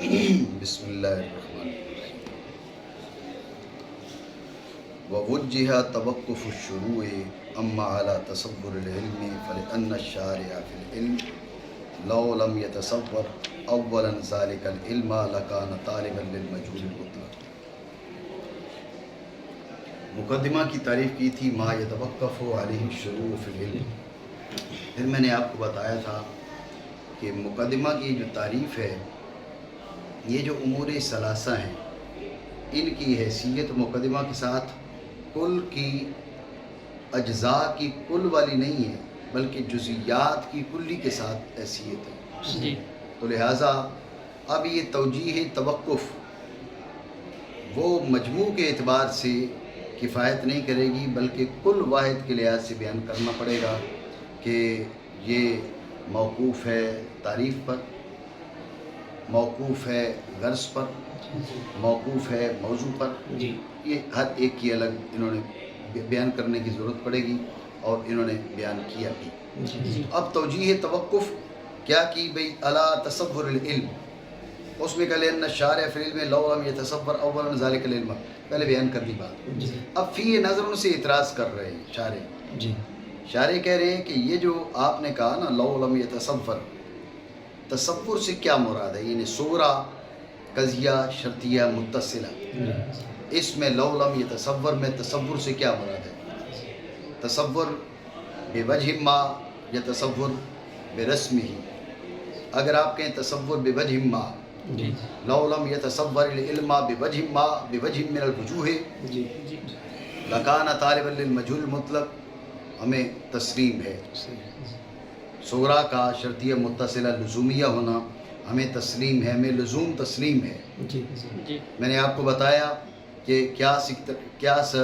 بسم اللہ الرحمن الرحیم ووجہ توقف الشروع اما علی تصور العلم فلأن الشارع فی العلم لو لم يتصور اولا ذلك العلم لکان طالبا للمجهول المطلق۔ مقدمہ کی تعریف کی تھی ما یتوقف علیہ الشروع فی العلم۔ پھر میں نے آپ کو بتایا تھا کہ مقدمہ کی جو تعریف ہے، یہ جو امور ثلاثہ ہیں، ان کی حیثیت مقدمہ کے ساتھ کل کی اجزاء کی کل والی نہیں ہے، بلکہ جزیات کی کلی کے ساتھ حیثیت ہے۔ تو لہٰذا اب یہ توجیہ توقف وہ مجموع کے اعتبار سے کفایت نہیں کرے گی، بلکہ کل واحد کے لحاظ سے بیان کرنا پڑے گا کہ یہ موقوف ہے تعریف پر، موقوف ہے غرض پر، موقوف ہے موضوع پر۔ یہ ہر ایک کی الگ انہوں نے بیان کرنے کی ضرورت پڑے گی، اور انہوں نے بیان کیا بھی۔ اب توجیہ توقف کیا کی بھئی علی تصور العلم، اس میں کہا لأن الشارع فی العلم لو لم يتصور اولا ذلك العلم، پہلے بیان کر دی بات۔ اب فی نظر سے اعتراض کر رہے ہیں شارع۔ شارع کہہ رہے ہیں کہ یہ جو آپ نے کہا نا لو لم يتصور، تصور سے کیا مراد ہے؟ یعنی صورہ قضیہ شرطیہ متصلہ، اس میں لو لم يتصور میں تصور سے کیا مراد ہے؟ تصور بوجہ ما یا تصور برسمہ؟ اگر آپ کہیں تصور بوجہ ما، لو لم يتصور العلم بوجہ ما بوجہ من الوجوہ لکان طالبا للمجہول المطلق، ہمیں تسلیم ہے۔ صغرا کا شرطیہ متصلہ لزومیہ ہونا ہمیں تسلیم ہے، ہمیں لزوم تسلیم ہے۔ میں نے آپ کو بتایا کہ قیاس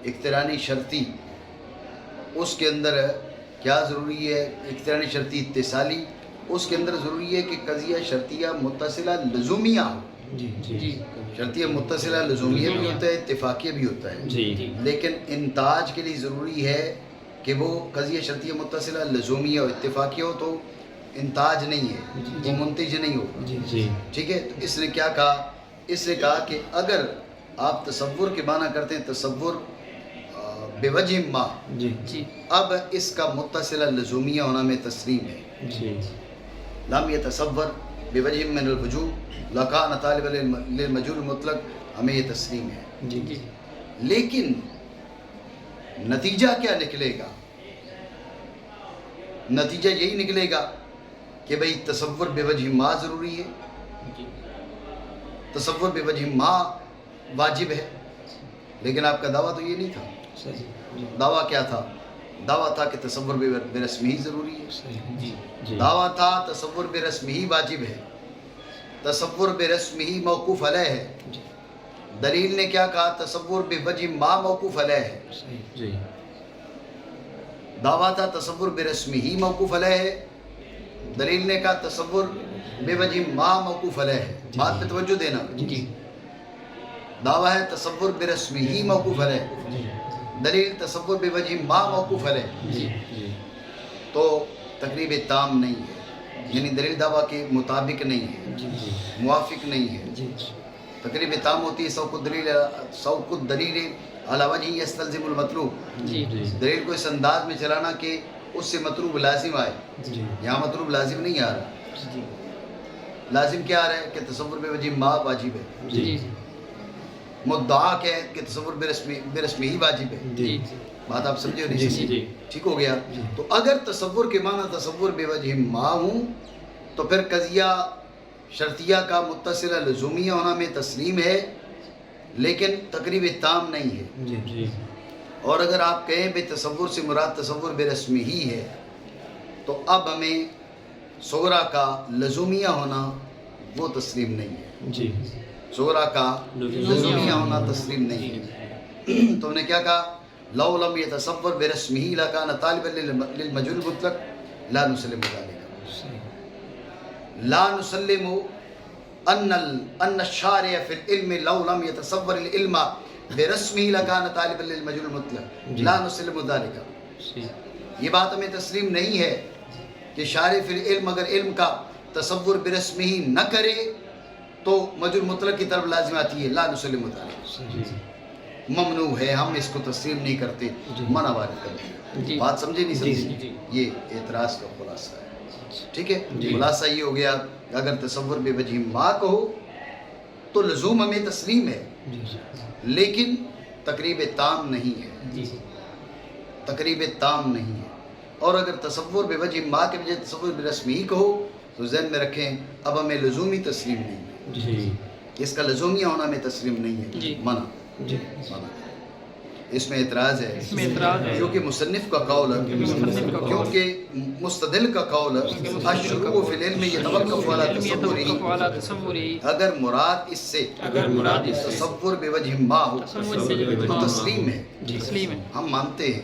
اقترانی شرطی، اس کے اندر کیا ضروری ہے؟ اقترانی شرطی اتصالی، اس کے اندر ضروری ہے کہ قضیہ شرطیہ متصلہ لزومیہ ہو۔ شرطیہ متصلہ لزومیہ بھی ہوتا ہے، اتفاقیہ بھی ہوتا ہے، لیکن انتاج کے لیے ضروری ہے کہ وہ قضیہ شرطیہ متصلہ لزومیہ اور اتفاقیہ ہو، تو انتاج نہیں ہے، وہ منتج نہیں ہوگا۔ ٹھیک ہے، تو اس نے کیا کہا؟ اس نے کہا کہ اگر آپ تصور کے معنی کرتے ہیں تصور بوجہ ما، اب اس کا متصلہ لزومیہ ہونا میں تسلیم ہے۔ لم يتصور بوجہ من الوجوہ لکان طالبا للمجہول المطلق، ہمیں یہ تسلیم ہے۔ لیکن نتیجہ کیا نکلے گا؟ نتیجہ یہی نکلے گا کہ بھئی تصور بوجہ ما ضروری ہے، تصور بوجہ ما واجب ہے، لیکن آپ کا دعویٰ تو یہ نہیں تھا۔ دعویٰ کیا تھا؟ دعویٰ تھا کہ تصور برسمہ ضروری ہے، دعویٰ تھا تصور برسمہ واجب ہے، تصور برسمہ موقوف علیہ ہے۔ دلیل نے کیا کہا؟ تصور بوجہ ما موقوف علیہ ہے۔ دعویٰ تھا تصور برسمہ موقوف علیہ ہے، دلیل نے کہا تصور بوجہ ما موقوف علیہ ہے۔ بات پہ توجہ دینا۔ دعویٰ ہے تصور برسمہ موقوف علیہ، دلیل تصور بوجہ ما موقوف علیہ، تو تقریب تام نہیں ہے، یعنی دلیل دعویٰ کے مطابق نہیں ہے، موافق نہیں ہے۔ تقریب تام ہوتی ہے سوق الدلیل علی وجہ یستلزم المطلوب، دلیل کو اس انداز میں چلانا کہ اس سے مطلوب لازم آئے۔ یہااں مطلوب لازم نہیں آ رہا، لازم کیا آ رہا ہے کہ تصور بوجہ ما واجب ہے، مدعا کیا ہے کہ تصور برسمہ ہی واجب ہے۔ بات آپ سمجھے ہو نہیں؟ ٹھیک ہو گیا۔ تو اگر تصور کے معنی تصور بوجہ ما ہوں تو پھر قضیہ شرطیہ کا متصلہ لزومیہ ہونا میں تسلیم ہے، لیکن تقریب تام نہیں ہے۔ اور اگر آپ کہیں بے تصور سے مراد تصور برسمہ ہی ہے، تو اب ہمیں صغرا کا لزومیہ ہونا وہ تسلیم نہیں ہے، صغرا کا لزومیہ ہونا تسلیم نہیں ہے۔ تو انہیں کیا کہا؟ لو لم يتصور برسمہ لکان طالبا للمجہول المطلق لا نسلم ذلك، لا نسلم ان الشارع فی العلم لو لم يتصور العلم برسمہ لکان طالبا للمجہول المطلق لا نسلم ذلك۔ یہ بات ہمیں تسلیم نہیں ہے کہ شارع فی العلم اگر علم کا تصور برسمہ نہ کرے تو مجرور مطلق کی طرف لازم آتی ہے لا نسلم علیہ، ممنوع ہے، ہم اس کو تسلیم نہیں کرتے، منع وارد کرتے ہیں۔ بات سمجھے نہیں سمجھے؟ یہ اعتراض کا خلاصہ ہے، ٹھیک ہے؟ خلاصہ یہ ہو گیا اگر تصور بے وجہ ما کہو تو لزوم ہمیں تسلیم ہے، لیکن تقریب تام نہیں ہے، تقریب تام نہیں ہے۔ اور اگر تصور بے وجہ ما کے بجائے تصور بے رسمی کہو تو ذہن میں رکھیں اب ہمیں لزومی تسلیم نہیں ہے، اس کا لزومیہ ہونا ہمیں تسلیم نہیں ہے، منع منع۔ اس میں اعتراض ہے کیونکہ مصنف کا قول ہے، کیونکہ مستدل کا قول ہے الشروع فی العلم یتوقف علی تصوری، اگر مراد اس سے تصور بے وجہ ما ہو تو تسلیم ہے، ہم مانتے ہیں،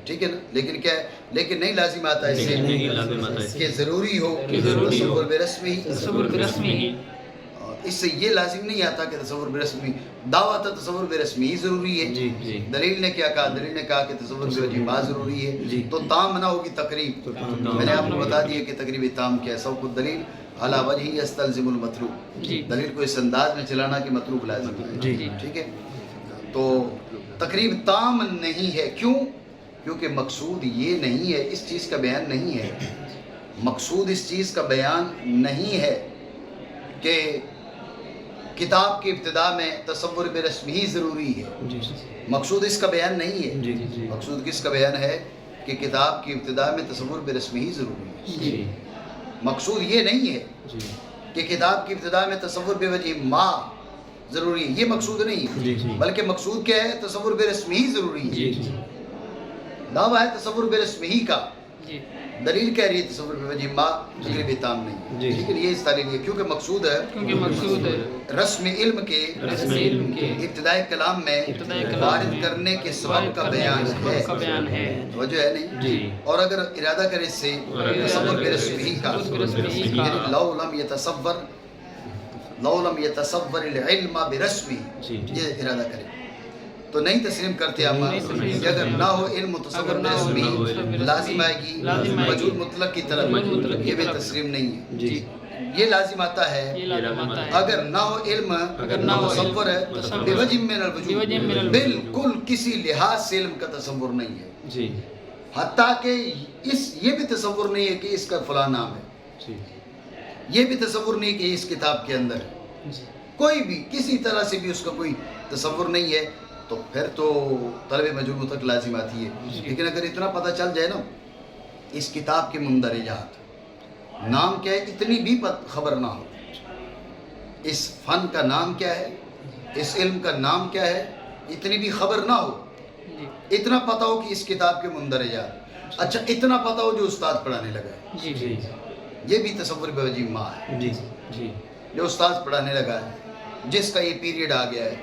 ٹھیک ہے نا؟ لیکن کیا ہے، لیکن نہیں لازم آتا اس سے کہ ضروری ہو تصور بے رسمی، اس سے یہ لازم نہیں آتا کہ تصور بے رسمی، دعویٰ تھا تصور بے رسمی ہی ضروری ہے۔ دلیل نے کیا کہا؟ دلیل نے کہا کہ تصور بے وجہ ما ضروری ہے، تو تام نہ ہوگی تقریب۔ میں نے آپ کو بتا دیا کہ تقریب تام کیا ہے، سب کو دلیل علی وجہ یستلزم المطلوب، دلیل کو اس انداز میں چلانا کہ مطلوب لازم ہے، ٹھیک ہے؟ تو تقریب تام نہیں ہے، کیوں؟ کیونکہ مقصود یہ نہیں ہے، اس چیز کا بیان نہیں ہے، مقصود اس چیز کا بیان نہیں ہے کہ کتاب کی ابتدا میں تصور بے رسمی ہی ضروری ہے، مقصود اس کا بیان نہیں ہے۔ مقصود کس کا بیان ہے کہ کتاب کی ابتدا میں تصور بے رسمی ہی ضروری ہے، مقصود یہ نہیں ہے کہ کتاب کی ابتدا میں تصور بے وجہ ما ضروری ہے، یہ مقصود نہیں ہے، بلکہ مقصود کیا ہے؟ تصور بے رسمی ہی ضروری ہے، دعویٰ ہے تصور بے رسمی ہی کا، دلیل کہہ رہی ہے تصور بے وجہ ما تقریب تام نہیں، لیکن یہ اس تعلیم ہے کیونکہ مقصود ہے رسم علم کے ابتدائی کلام میں وارد کرنے کے سبب کا بیان ہے، توجہ ہے نہیں؟ اور اگر ارادہ کرے اس سے تصور بے رسمی کا، یعنی لو لم یتصور العلم برسمی، یہ ارادہ کرے تو نہیں تسلیم کرتے آپ، کہ اگر نہ ہو علم متصور بے رسمی لازم آئے گی مجہول مطلق کی طرف، یہ بھی تسلیم نہیں ہے، یہ لازم آتا ہے اگر نہ ہو علم متصور ہے بے وجہ من الوجوہ، بالکل کسی لحاظ سے علم کا تصور نہیں ہے، حتیٰ کہ یہ بھی تصور نہیں ہے کہ اس کا فلاں نام ہے، یہ بھی تصور نہیں کہ اس کتاب کے اندر ہے، کوئی بھی کسی طرح سے بھی اس کا کوئی تصور نہیں ہے، تو پھر تو طلب مجہول تک لازم آتی ہے۔ لیکن اگر اتنا پتہ چل جائے نا اس کتاب کے مندرجات نام کیا ہے، اتنی بھی خبر نہ ہو، اس فن کا نام کیا ہے، اس علم کا نام کیا ہے، اتنی بھی خبر نہ ہو، اتنا پتہ ہو کہ اس کتاب کے مندرجات، اچھا اتنا پتہ ہو جو استاد پڑھانے لگا ہے، یہ بھی تصور بے وجہ ما ہے، جو استاد پڑھانے لگا ہے، جس کا یہ پیریڈ آ گیا ہے،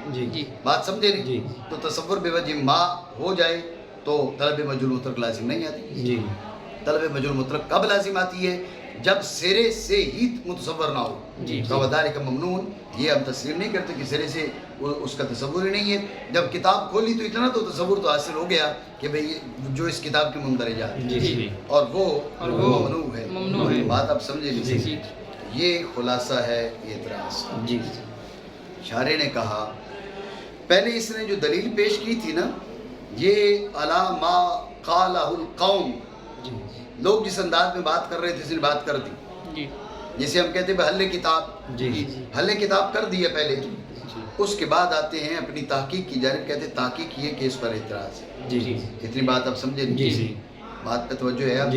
بات سمجھے نہیں؟ تو تصور بے وجہ ما ہو جائے تو طلب مجہول مطلق لازم نہیں آتی، طلب مجہول مطلق کب لازم آتی ہے؟ جب سرے سے ہی متصور نہ ہو، وَذَلِكَ ممنون، یہ ہم تسلیم نہیں کرتے کہ سرے سے اس کا تصور ہی نہیں ہے، جب کتاب کھولی تو اتنا تو تصور تو حاصل ہو گیا کہ بھئی جو اس کتاب کے مندرجات اور وہ ممنوع ہے، بات آپ سمجھے نہیں؟ یہ خلاصہ ہے اعتراض۔ شارح نے کہا پہلے اس نے جو دلیل پیش کی تھی نا، یہ علی ما قالہ القوم، لوگ جس انداز میں بات کر رہے تھے اس نے بات کر دی، جسے ہم کہتے ہیں حل کتاب، حل کتاب کر دی ہے پہلے، اس کے بعد آتے ہیں اپنی تحقیق کی جانب، کہتے ہیں تحقیق یہ کہ اس پر اعتراض ہے، اتنی بات آپ سمجھے نہیں؟ بات پہ توجہ ہے آپ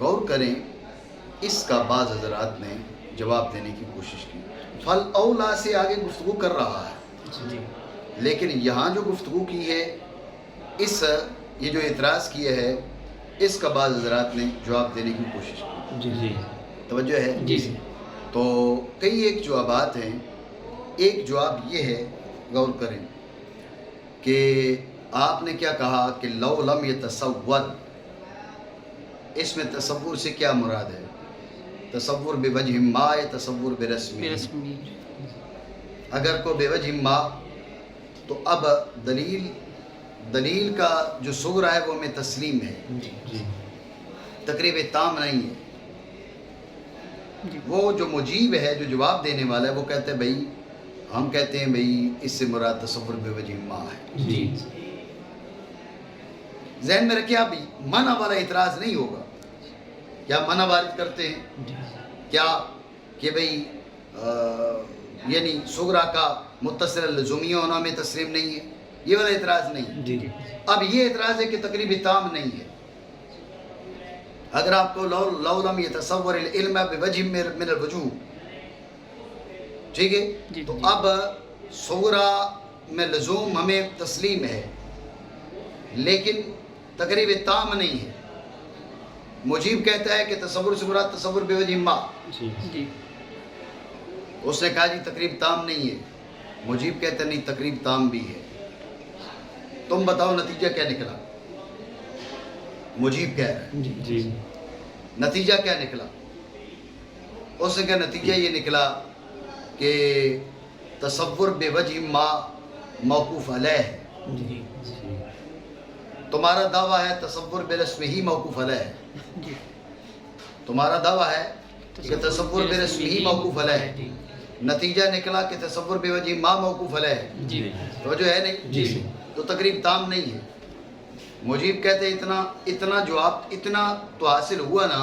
غور کریں، اس کا بعض حضرات نے جواب دینے کی کوشش کی، فل اولا سے آگے گفتگو کر رہا ہے، لیکن یہاں جو گفتگو کی ہے یہ جو اعتراض کیا ہے اس کا بعض حضرات نے جواب دینے کی کوشش کی، توجہ ہے؟ تو کئی ایک جوابات ہیں، ایک جواب یہ ہے، غور کریں کہ آپ نے کیا کہا کہ لو لم یتصور، اس میں تصور سے کیا مراد ہے؟ تصور بے وجہ ما یا تصور بے رسمی؟ اگر کو بے وجہ ما تو اب دلیل کا جو صغرا ہے وہ ہمیں تسلیم ہے، تقریب تام نہیں ہے، وہ جو مجیب ہے، جو جواب دینے والا ہے، وہ کہتے ہیں بھائی، ہم کہتے ہیں بھائی اس سے مراد تصور بے وجہ ما ہے. ذہن میں رکھیں، اب منع والا اعتراض نہیں ہوگا. کیا منع وارد کرتے ہیں کیا کہ بھئی یعنی صغرا کا متصل لزومیہ ہونا میں تسلیم نہیں ہے، یہ والا اعتراض نہیں. اب یہ اعتراض ہے کہ تقریب تام نہیں ہے. اگر آپ کو لو لم یتصور العلم بوجہ من الوجوہ، ٹھیک ہے، تو اب صغرا میں لزوم ہمیں تسلیم ہے لیکن تقریب تام نہیں ہے. مجیب کہتا ہے کہ تصور سے مراد تصور بے وجہ ما. اس نے کہا جی تقریب تام نہیں ہے. مجیب کہتا ہے نہیں، تقریب تام بھی ہے. تم بتاؤ نتیجہ کیا نکلا؟ مجیب کہہ رہا ہے نتیجہ کیا نکلا؟ اس نے کہا نتیجہ یہ نکلا کہ تصور بے وجہ ما موقوف علیہ ہے. تمہارا دعویٰ ہے تصور بالاسم ہی موقوف علیہ ہے. تمہارا دعویٰ ہے کہ تصور بالاسم ہی موقوف علیہ ہے. نتیجہ نکلا کہ تصور بے وجہ ما موقوف علیہ ہے. توجہ ہے نہیں؟ تو تقریب تام نہیں ہے. مجیب کہتے ہیں اتنا جواب اتنا تو حاصل ہوا نا،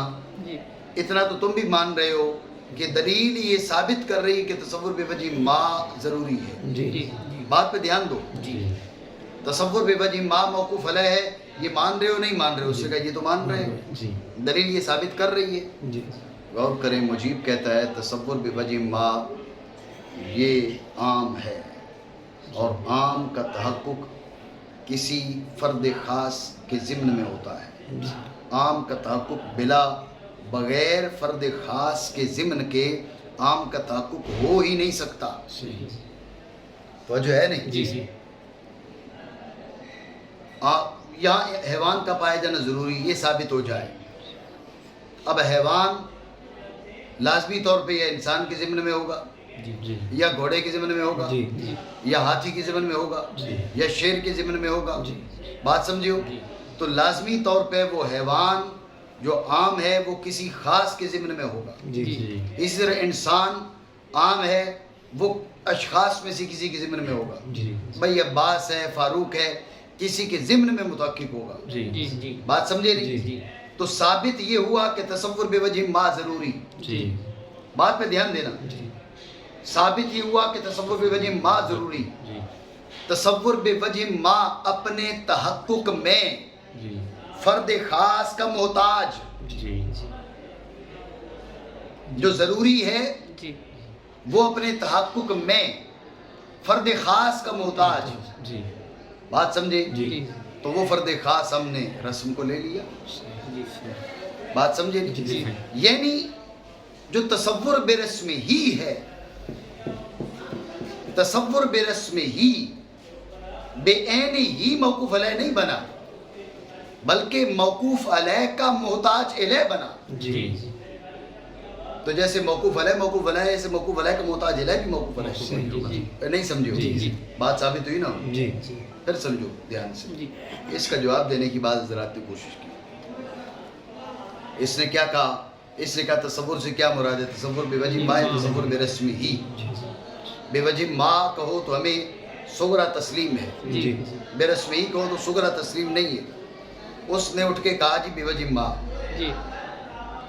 اتنا تو تم بھی مان رہے ہو کہ دلیل یہ ثابت کر رہی ہے کہ تصور بے وجہ ما ضروری ہے. بات پہ دھیان دو. تصور بے وجہ ما موقوف علیہ ہے، یہ مان رہے ہو نہیں مان رہے ہو؟ اس سے کہا یہ تو مان رہے ہیں، دلیل یہ ثابت کر رہی ہے. غور کریں، مجیب کہتا ہے تصور بے وجہ ما یہ عام ہے، اور عام کا تحقق کسی فرد خاص کے ضمن میں ہوتا ہے. عام کا تحقق بغیر فرد خاص کے ضمن کے عام کا تحقق ہو ہی نہیں سکتا. توجہ ہے نہیں؟ یہاں حیوان کا پایا جانا ضروری، یہ ثابت ہو جائے. اب حیوان لازمی طور پہ یا انسان کے ضمن میں ہوگا، یا گھوڑے کے ضمن میں ہوگا، یا ہاتھی کے ضمن میں ہوگا، یا شیر کے ضمن میں ہوگا. بات سمجھو؟ تو لازمی طور پہ وہ حیوان جو عام ہے وہ کسی خاص کے ضمن میں ہوگا. اسی طرح انسان عام ہے، وہ اشخاص میں سے کسی کے ضمن میں ہوگا. بھائی عباس ہے، فاروق ہے، کسی کے ضمن میں متحقق ہوگا. بات سمجھے نہیں؟ تو ثابت یہ ہوا کہ تصور بے وجہ ما ضروری. بات پہ دھیان دینا. ثابت یہ ہوا کہ تصور بے وجہ ما ضروری. تصور بے وجہ ما اپنے تحقق میں فرد خاص کا محتاج، جو ضروری ہے وہ اپنے تحقق میں فرد خاص کا محتاج. بات سمجھے؟ تو وہ فرد خاص ہم نے رسم کو لے لیا. بات سمجھے؟ یعنی جو تصور بے رسم ہی ہے، تصور بے رسم ہی بے عین ہی موقوف علیہ نہیں بنا، بلکہ موقوف علیہ کا محتاج الیہ بنا. تو جیسے موقوف علیہ ایسے موقوف علیہ کا محتاج الیہ بھی موقوف علیہ. نہیں سمجھو؟ بات ثابت ہوئی نا؟ پھر سمجھو دھیان سے. اس کا جواب دینے کی بعض حضرات نے کوشش کی. اس نے کیا کہا؟ اس نے کہا تصور سے کیا مراد ہے؟ تصور بے وجہ ما ہے، تصور بے رسم ہی. بے وجہ ما کہو تو ہمیں صغرا تسلیم ہے، بے رسم ہی کہو تو صغرا تسلیم نہیں ہے. اس نے اٹھ کے کہا جی بے وجہ ما،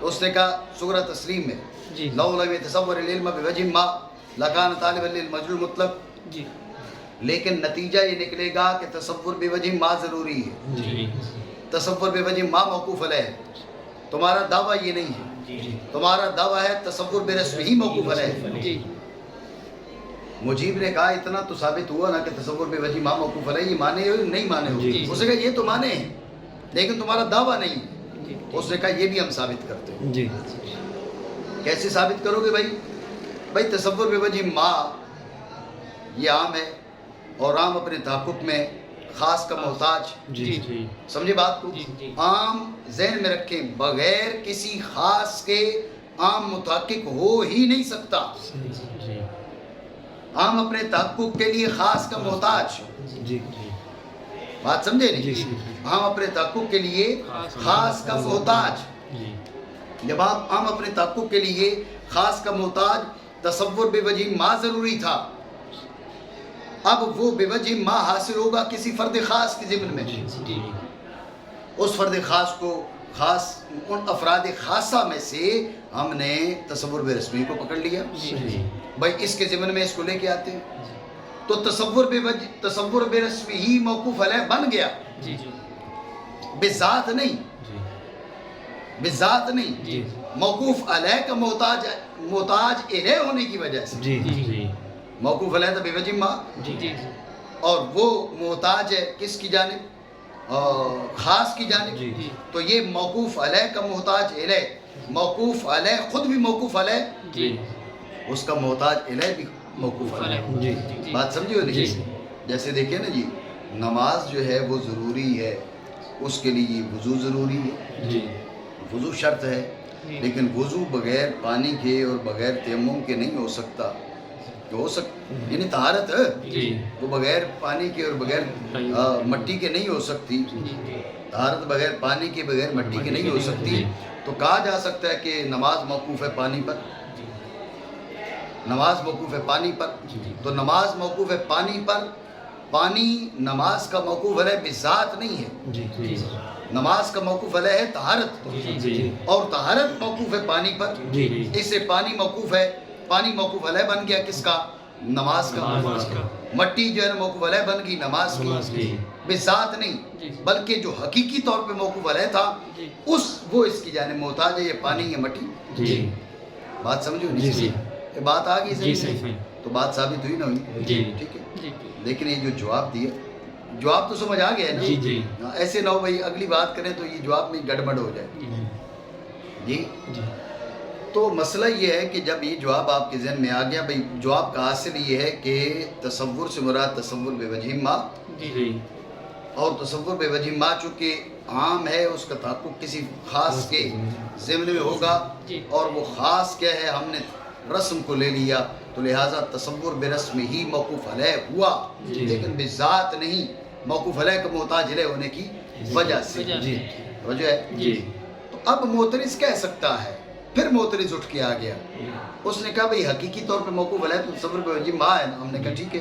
تو اس نے کہا صغرا تسلیم ہے. لو لم یتصور العلم بے وجہ ما لکان طالبا للمجهول مطلق. لیکن نتیجہ یہ نکلے گا کہ تصور بے وجہ ما ضروری ہے، تصور بے وجہ ما موقوف علیہ ہے. تمہارا دعویٰ یہ نہیں ہے، تمہارا دعویٰ ہے تصور بے رسم ہی موقوف علیہ. مجیب نے کہا اتنا تو ثابت ہوا نا کہ تصور بے وجہ ما موقوف علیہ، یہ مانے ہو نہیں مانے ہو؟ اس نے کہا یہ تو مانے ہیں لیکن تمہارا دعویٰ نہیں. اس نے کہا یہ بھی ہم ثابت کرتے ہیں. کیسے ثابت کرو گے بھائی تصور بے وجہ ما یہ عام ہے، اور عام اپنے تحقق میں خاص کا محتاج. سمجھے بات کو؟ عام ذہن میں رکھیں، بغیر کسی خاص کے عام متحقق ہو ہی نہیں سکتا. عام اپنے تحقق کے لیے خاص کا محتاج. بات سمجھے نہیں؟ عام اپنے تحقق کے لیے خاص کا محتاج. جب آپ عام اپنے تحقق کے لیے خاص کا محتاج تصور بے وجہ ما ضروری تھا، اب وہ بے وجہ ما حاصل ہوگا کسی فرد خاص کے ضمن میں، اس فرد خاص کو خاص ان افراد خاصہ میں سے ہم نے تصور بے رسمی کو پکڑ لیا، بھائی اس کے ضمن میں اس کو لے کے آتے ہیں، تو تصور بے رسمی ہی موقوف علیہ بن گیا، بذات نہیں، بذات نہیں، موقوف علیہ کا محتاج الیہ ہونے کی وجہ سے، موقوف علیہ تھا بے وجہ ما، اور وہ محتاج ہے کس کی جانب؟ خاص کی جانب، تو یہ موقوف علیہ کا محتاج الیہ، موقوف علیہ خود بھی موقوف علیہ، اس کا محتاج الیہ بھی موقوف علیہ، بات سمجھے ہو نہیں؟ جیسے دیکھیں نا جی، نماز جو ہے وہ ضروری ہے، اس کے لیے وضو ضروری ہے، وضو شرط ہے، لیکن وضو بغیر پانی کے اور بغیر تیمم کے نہیں ہو سکتا، یعنی طہارت وہ بغیر پانی کے اور بغیر مٹی کے نہیں ہو سکتی، طہارت بغیر پانی کے بغیر مٹی کے نہیں ہو سکتی، تو کہا جا سکتا ہے کہ نماز موقوف ہے پانی پر، نماز موقوف ہے پانی پر، تو نماز موقوف ہے پانی پر، پانی نماز کا موقوف علیہ بذات نہیں ہے، نماز کا موقوف علیہ ہے طہارت، اور طہارت موقوف ہے پانی پر، اس سے پانی موقوف ہے، پانی موقوف علیہ بن گیا کس کا؟ نماز کا، مٹی جو ہے نا موقوف علیہ بن گئی نماز کی، بذات نہیں، بلکہ جو حقیقی طور پہ موقوف علیہ تھا وہ اس کی جانب محتاج ہے، یہ پانی یہ مٹی، بات سمجھو نہیں؟ یہ بات آ گئی صحیح، تو بات ثابت ہوئی نہ ہوئی؟ ٹھیک ہے، لیکن یہ جو جواب دیا، جواب تو سمجھ آ گیا ہے نا، ایسے نہ ہو بھائی اگلی بات کریں تو یہ جواب میں گڑبڑ ہو جائے جی۔ تو مسئلہ یہ ہے کہ جب یہ جواب آپ کے ذہن میں آ گیا، بھائی جواب کا حاصل یہ ہے کہ تصور سے مراد تصور بے وجہ ما، اور تصور بے وجہ ما چونکہ عام ہے، اس کا تحقق کسی خاص کے ضمن میں ہوگا، اور وہ خاص کیا ہے؟ ہم نے رسم کو لے لیا، تو لہٰذا تصور بے رسم ہی موقوف علیہ ہوا، لیکن بذات نہیں، موقوف علیہ کا محتاج علیہ ہونے کی وجہ سے، وجہ ہے۔ تو اب معترض کہہ سکتا ہے، پھر معترض اٹھ کے آ گیا، اس نے کہا بھئی حقیقی طور پہ موقوف علیہ تو تصور بے وجہ ما ہے نا، ہم نے کہا ٹھیک ہے،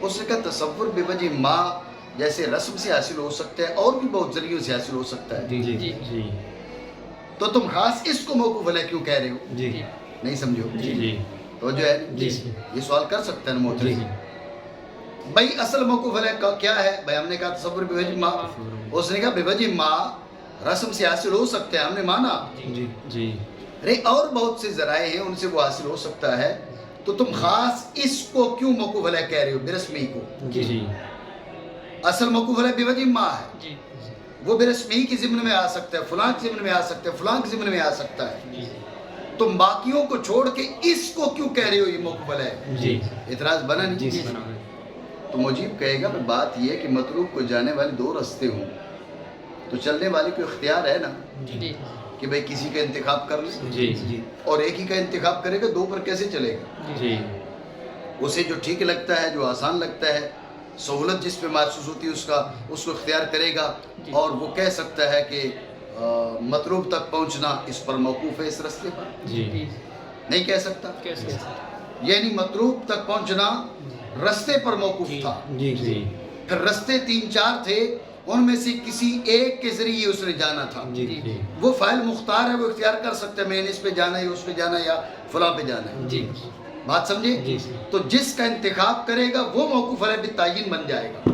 اس نے کہا تصور بے وجہ ما جیسے رسم سے حاصل ہو سکتا ہے اور بھی بہت ذریعوں سے حاصل ہو سکتا ہے، تو تم خاص اس کو موقوف علیہ کیوں کہہ رہے ہو؟ نہیں سمجھو تو جو ہے یہ سوال کر سکتا ہے نا معترض، بھئی اصل موقوف علیہ کا کیا ہے؟ بھئی ہم نے کہا تصور بے وجہ ما، اس نے کہا بے وجہ ما رسم سے حاصل ہو سکتا ہے، ہم نے مانا، ارے اور بہت سے ذرائع ہیں ان سے وہ حاصل ہو سکتا ہے، تو تم خاص اس کو کیوں موقوف علیہ کہہ رہے ہو؟ بے رسمی کو، اصل موقوف علیہ بے وجہ ما ہے، وہ بے رسمی کے ضمن میں آ سکتا ہے، فلاں کے ضمن میں آ سکتا ہے، فلاں کے ضمن میں آ سکتا ہے، تم باقیوں کو چھوڑ کے اس کو کیوں کہہ رہے ہو یہ موقوف علیہ؟ اعتراض بنا نہیں؟ تو مجیب کہے گا بات یہ ہے کہ مطلوب کو جانے والے دو راستے ہوں، تو چلنے والے کو اختیار ہے نا کہ بھئی کسی کا انتخاب کر لے، اور ایک ہی کا انتخاب کرے گا، دو پر کیسے چلے گا؟ اسے جو ٹھیک لگتا ہے، جو آسان لگتا ہے، سہولت جس پہ محسوس ہوتی ہے اس کو اختیار کرے گا، اور وہ کہہ سکتا ہے کہ مطلوب تک پہنچنا اس پر موقوف ہے، اس راستے پر نہیں کہہ سکتا، یعنی مطلوب تک پہنچنا راستے پر موقوف تھا، پھر راستے 3-4 تھے، ان میں سے کسی ایک کے ذریعے اس نے جانا تھا، وہ فاعل مختار ہے، وہ اختیار کر سکتا ہے میں نے اس پہ جانا ہے، اس پہ جانا ہے، یا فلاں پہ جانا ہے، بات سمجھے؟ تو جس کا انتخاب کرے گا وہ موقوف علیہ بالتعیین بن جائے گا،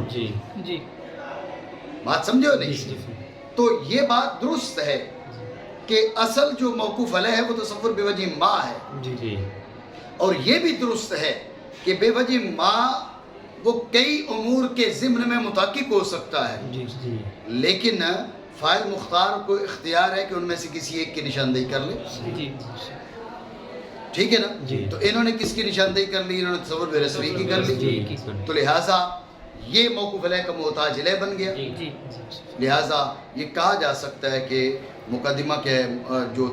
بات سمجھے ہو نہیں؟ تو یہ بات درست ہے کہ اصل جو موقوف علیہ ہے وہ تصور بے وجہ ما ہے، اور یہ بھی درست ہے کہ بے وجہ ما وہ کئی امور کے ضمن میں متحقق ہو سکتا ہے، لیکن فاعل مختار کو اختیار ہے کہ ان میں سے کسی ایک کی نشاندہی کر لے، ٹھیک ہے نا؟ تو انہوں نے کس کی نشاندہی کر لی؟ انہوں نے تصور بے رسمی کی کر لی، تو لہٰذا یہ موقوف علیہ کا محتاج علیہ بن گیا، لہٰذا یہ کہا جا سکتا ہے کہ مقدمہ کے جو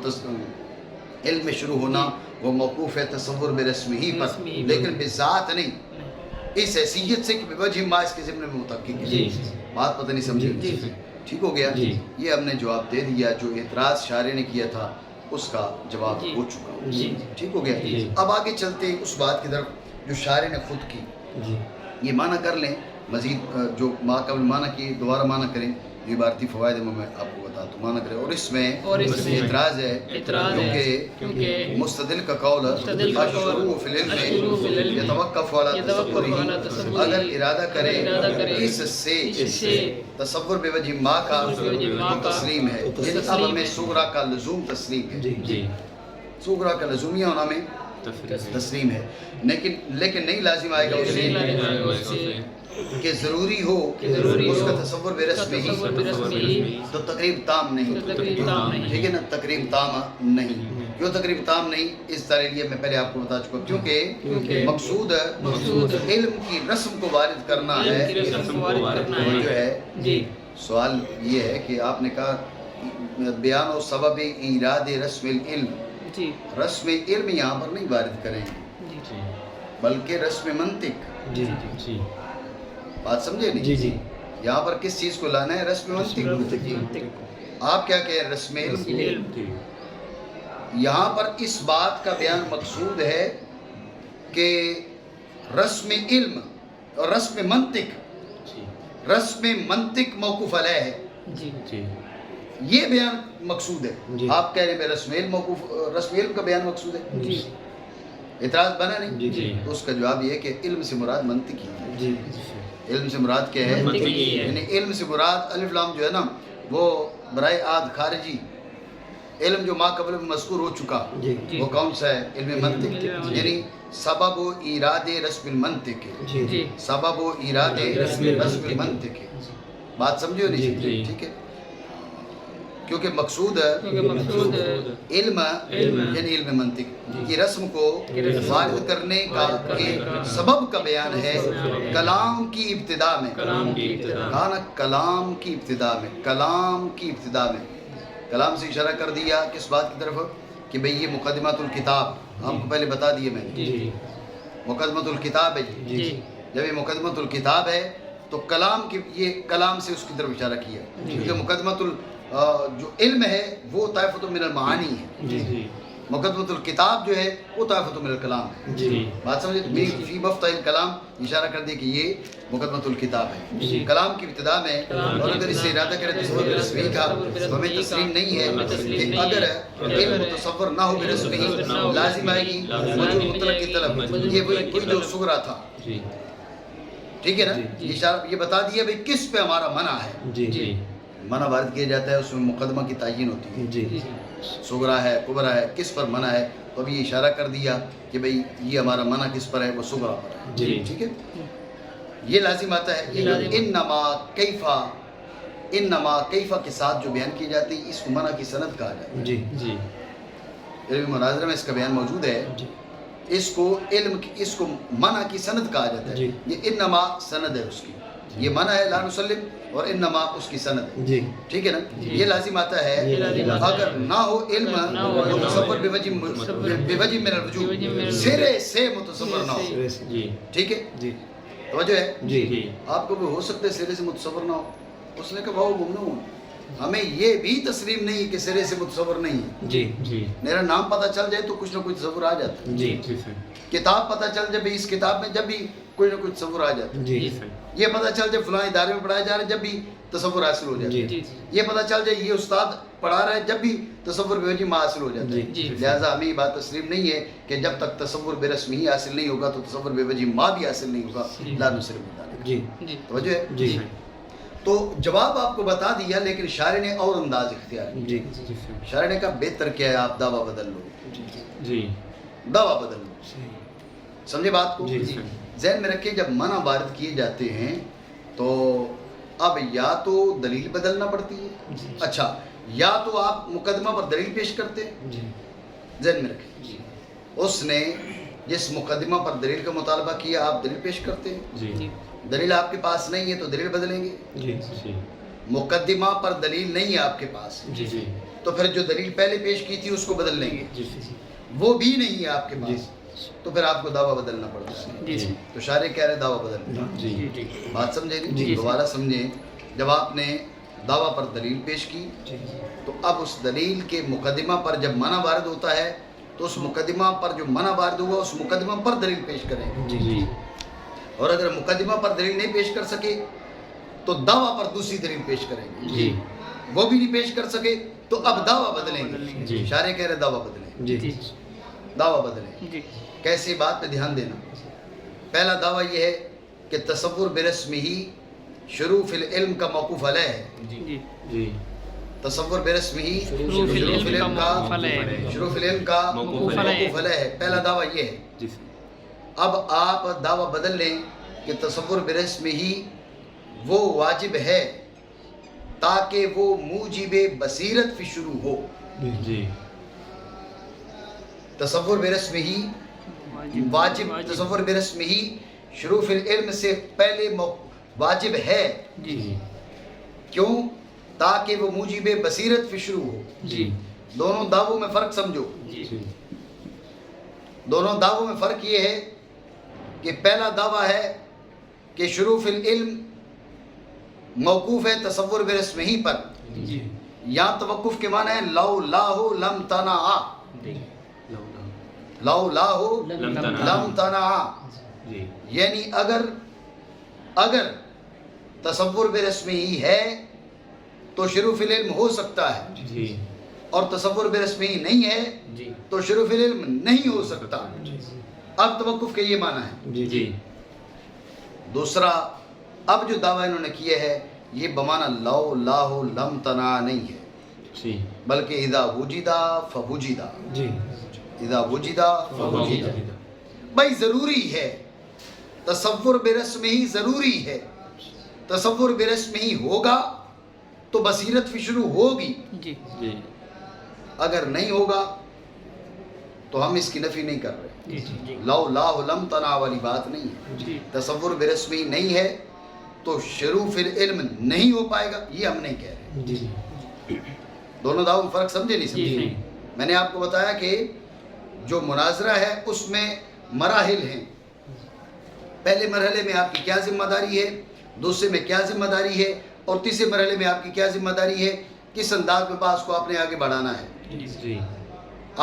علم میں شروع ہونا وہ موقوف ہے تصور بے رسمی ہی پر، لیکن بذات نہیں، اس حیثیت سے کہ بے وجہ ما اس کے ضمن میں متحقق ہے، بات پتہ نہیں سمجھے؟ ٹھیک ہو گیا؟ یہ ہم نے جواب دے دیا جو اعتراض شارح نے کیا تھا اس کا جواب ہو چکا. ٹھیک ہو گیا. جی. اب آگے چلتے ہیں اس بات کی طرف جو شاعر نے خود کی. یہ معنی کر لیں, مزید جو ما قبل معنی کی دوبارہ معنی کریں. یہ عبارتی فوائد میں آپ کو بتا تو معنی کریں. اور اس میں اعتراض ہے کیونکہ مستدل کا قول الشروع فی العلم یتوقف علی تصورہ. اگر ارادہ کرے اس سے تصور بے وجہ ما کا تسلیم ہے. یعنی اب ہمیں صغرا کا لزوم تسلیم ہے. صغرا کا لزومیہ ہونا میں تسلیم ہے, لیکن نہیں لازم آئے گا اس سے کہ ضروری ہو اس کا تصور بے رسم ہی, تو تقریب تام نہیں. ٹھیک ہے نا, تقریب تام نہیں. کیوں تقریب تام نہیں؟ اس طرح لیے میں پہلے آپ کو بتا چکا, کیونکہ مقصود علم کی رسم کو وارد کرنا ہے. جو ہے سوال یہ ہے کہ آپ نے کہا بیان و سبب ایراد رسم العلم. رسم علم یہاں پر نہیں وارد کریں بلکہ رسم منطق. بات سمجھے نہیں؟ یہاں پر کس چیز کو لانا ہے؟ رسم منطق. آپ کیا کہہ رسم علم؟ یہاں پر اس بات کا بیان مقصود ہے کہ رسم علم اور رسم منطق موقوف علیہ ہے. یہ بیان مقصود ہے. آپ کہہ رہے ہیں رسم علم کا بیان مقصود ہے. اعتراض بنا نہیں؟ اس کا جواب یہ ہے کہ علم سے مراد منطق ہی ہے. علم سے مراد کیا ہے؟ یعنی علم سے مراد الف لام جو ہے نا وہ برائے عاد خارجی علم جو ما قبل میں مذکور ہو چکا وہ کون سا ہے؟ علم منطق. یعنی سبب و ایراد رسم المنطق. سبب و ایراد رسم المنطق. بات سمجھو نہیں؟ ٹھیک ہے, کیونکہ مقصود علم یعنی علم منطق کی رسم کو وارد کرنے کا ایک سبب کا بیان ہے کلام کی ابتدا میں. کلام کی ابتدا میں کلام سے اشارہ کر دیا کس بات کی طرف کہ بھئی یہ مقدمۃ الکتاب. ہم کو پہلے بتا دیے میں نے مقدمۃ الکتاب ہے. جب یہ مقدمۃ الکتاب ہے تو کلام کی یہ کلام سے اس کی طرف اشارہ کیا, کیونکہ مقدمۃ جو علم ہے وہ طائفۃ من المعانی ہے. مقدمۃ الکتاب جو ہے وہ طائفۃ من الکلام ہے. بات سمجھے؟ فی مفتح الکلام اشارہ کر دیا کہ یہ مقدمۃ الکتاب ہے. کلام کی ابتدا میں, اور اگر اس سے ارادہ کرے تصور برسمی کا تو ہمیں تسلیم نہیں ہے کہ اگر علم تصور نہ ہو برسمی لازم آئے گی وجود مطلق کی طلب. یہ وہی جو صغرا تھا. ٹھیک ہے نا, یہ بتا دیا بھئی کس پہ ہمارا منع ہے. منع وارد کیا جاتا ہے اس میں مقدمہ کی تعین ہوتی ہے. صغرا ہے کبرا ہے کس پر منع ہے, تو اب یہ اشارہ کر دیا کہ بھئی یہ ہمارا منع کس پر ہے, وہ صغرا پر ہے. ٹھیک ہے, یہ لازم آتا ہے. انما کیفا کے ساتھ جو بیان کی جاتی ہے اس کو منع کی سند کہا جاتا ہے. علم مناظرہ میں اس کا بیان موجود ہے. اس کو منع کی سند کہا جاتا ہے. یہ انما سند ہے اس کی, یہ منع ہے لا نسلم, اور انما اس کی سند ہے. ٹھیک ہے نا, یہ لازم آتا ہے اگر نہ ہو علم متصور بے وجہ من الوجود, سرے سے متصور نہ ہو. ٹھیک ہے, توجہ ہے؟ آپ کو بھی ہو سکتا ہے سرے سے متصور نہ ہو. اس نے کہا وہ ممنوع, ہمیں یہ بھی تسلیم نہیں کہ سرے سے متصور نہیں ہے. میرا نام پتہ چل جائے تو کچھ نہ کچھ تصور آ جاتا ہے. کتاب پتہ چل جائے اس کتاب میں جب بھی کوئی نہ کوئی تصور آ جاتا ہے. یہ پتہ چل جائے فلاں ادارے میں پڑھایا جا رہا ہے جب بھی تصور حاصل ہو جاتا ہے. یہ پتہ چل جائے یہ استاد پڑھا رہا ہے جب بھی تصور بے وجہ حاصل ہو جاتا ہے. لہٰذا ہمیں یہ بات تسلیم نہیں ہے کہ جب تک تصور بے رسمی ہی حاصل نہیں ہوگا تو تصور بے وجہ ما بھی حاصل نہیں ہوگا. لا نسلم. توجہ ہے؟ تو جواب آپ کو بتا دیا, لیکن شاعر نے اور انداز اختیار کیا. شاعر نے کہا بہتر کیا ہے آپ دعویٰ بدل لو. دعویٰ بدل لو. سمجھے بات کو؟ ذہن میں رکھیں جب منع وارد کیے جاتے ہیں تو اب یا تو دلیل بدلنا پڑتی ہے. اچھا, یا تو آپ مقدمہ پر دلیل پیش کرتے ہیں. ذہن میں رکھیں اس نے جس مقدمہ پر دلیل کا مطالبہ کیا آپ دلیل پیش کرتے ہیں. دلیل آپ کے پاس نہیں ہے تو دلیل بدلیں گے. مقدمہ پر دلیل نہیں ہے آپ کے پاس تو پھر جو دلیل پہلے پیش کی تھی اس کو بدل لیں گے. وہ بھی نہیں ہے آپ کے پاس تو پھر آپ کو دعویٰ بدلنا پڑتا ہے. تو شاعر کہہ رہے دعویٰ بدلنا. بات سمجھے نہیں؟ دوبارہ سمجھیں. جب آپ نے دعویٰ پر دلیل پیش کی، تو اب اس دلیل کے مقدمہ پر جب منع وارد ہوتا ہے تو اس مقدمہ پر جو منع وارد ہوا اس مقدمہ پر دلیل پیش کریں گے، اور اگر مقدمہ پر دلیل نہیں پیش کر سکے تو دعویٰ پر دوسری دلیل پیش کریں گے، وہ بھی نہیں پیش کر سکے تو اب دعویٰ بدلیں گے۔ شارح کہہ رہے دعویٰ بدلیں، دعویٰ بدلیں۔ کیسی بات پہ دھیان دینا؟ پہلا دعویٰ یہ ہے کہ تصور برسمہ شروع فی العلم کا موقوف علیہ ہے۔ تصور برسمہ شروع فی العلم کا موقوف علیہ ہے، پہلا دعویٰ یہ ہے۔ اب آپ دعویٰ بدل لیں کہ تصور برسمہ وہ واجب ہے تاکہ وہ موجب بصیرت فی شروع ہو۔ تصور برسمہ واجب، تصور برسمہ شروع فی العلم سے پہلے واجب ہے، کیوں؟ تاکہ وہ موجب بصیرت فی شروع ہو۔ دونوں دعووں میں فرق سمجھو، دونوں دعووں میں فرق یہ ہے کہ پہلا دعویٰ ہے کہ شروع فی العلم موقوف ہے تصور برسمہ پر، یہاں توقف کے معنی ہے لو لاہ لم تنع، لو لاہ لم تنع، یعنی اگر تصور برسمہ ہے تو شروع فی العلم ہو سکتا ہے، اور تصور برسمہ نہیں ہے تو شروع فی العلم نہیں ہو سکتا۔ اب توقف کے یہ معنی ہے۔ دوسرا، اب جو دعویٰ انہوں نے کیا ہے یہ بمعنی لو لاہ لم تنع نہیں ہے، بلکہ اذا وجدا فوجدا، اذا وجدا فوجدا۔ بھائی ضروری ہے، تصور برسمہ ہی ضروری ہے، تصور برسمہ ہی ہوگا تو بصیرت فی شروع ہوگی، اگر نہیں ہوگا تو ہم اس کی نفی نہیں کر رہے۔ لو لاہ لم تنع والی بات نہیں ہے، تصور برسمہ ہی نہیں ہے تو شروع فی العلم نہیں ہو پائے گا، یہ ہم نہیں کہہ رہے۔ دونوں دعووں میں فرق سمجھے نہیں سمجھے؟ میں نے آپ کو بتایا کہ جو مناظرہ ہے اس میں مراحل ہیں، پہلے مرحلے میں آپ کی کیا ذمہ داری ہے، دوسرے میں کیا ذمہ داری ہے، اور تیسرے مرحلے میں آپ کی کیا ذمہ داری ہے، کس انداز میں بات کو آپ نے آگے بڑھانا ہے۔